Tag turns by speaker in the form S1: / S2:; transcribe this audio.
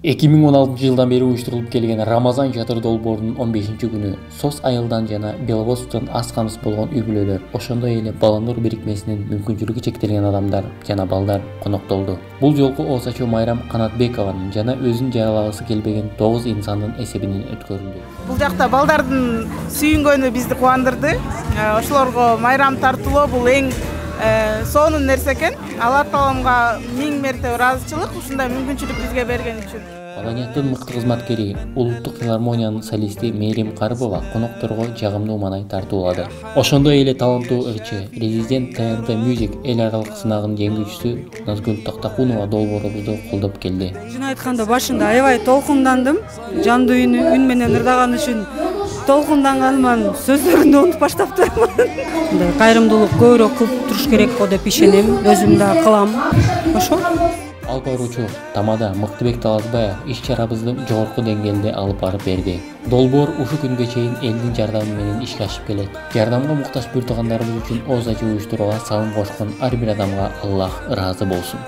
S1: 2016 жылдан бери уюштурулуп келген Рамазан жатыр долбоорунун 15-күнү СОС айылдан жана Беловодскодон аз камсыз болгон үй-бүлөлөр, ошондой эле Баланур бирикмесинин мүмкүнчүлүгү чектелген адамдар жана балдар коноктолду. Бул жолку Ооз ачуу Майрам Канатбекованын жана өзүн жаралагысы келбеген 9 инсандын эсебинен өткөрүлдү.
S2: Бул жакта балдардын сүйүнгөнү бизди кубандырды. Ошолорго майрам тартуулоо бул эң сонун нерсе экен. Алла Тааламга 1000 мерте ыраазычылык ушундай мүмкүнчүлүк бизге берген үчүн.
S1: Баланияттын мыкты кызматкери, Улуттук филармониянын солисти Мээрим Карыбова конокторго жагымдуу маанай тартуулады. Ошондой эле таланттуу ырчы, резидент TNT Music эл аралык сынагынын жеңүүчүсү Назгүл Тактакунова долбоорубузду колдоп келди.
S3: Чын айтканда башында аябай толкундандым. Жандуу үн менен ырдаган үчүн толкунданганман, сөздөрүндү унутуп баштаптырмын. Мындай кайрымдуулук көбүрөөк кылып туруш керек го деп ишенем. Өзүм да кылам. Ошо.
S1: Алып баруучу Тамада Мыктыбек Талазбаев иш-чарабызды жогорку деңгээлде алып барып берди. Долбоор ушу күнгө чейин элдин жардамы менен ишке ашып келет. Жардамга муктаж бир туугандарыбыз үчүн Ооз ачуу уюштурууга салым кошкон ар бир адамга Аллах ыраазы болсун.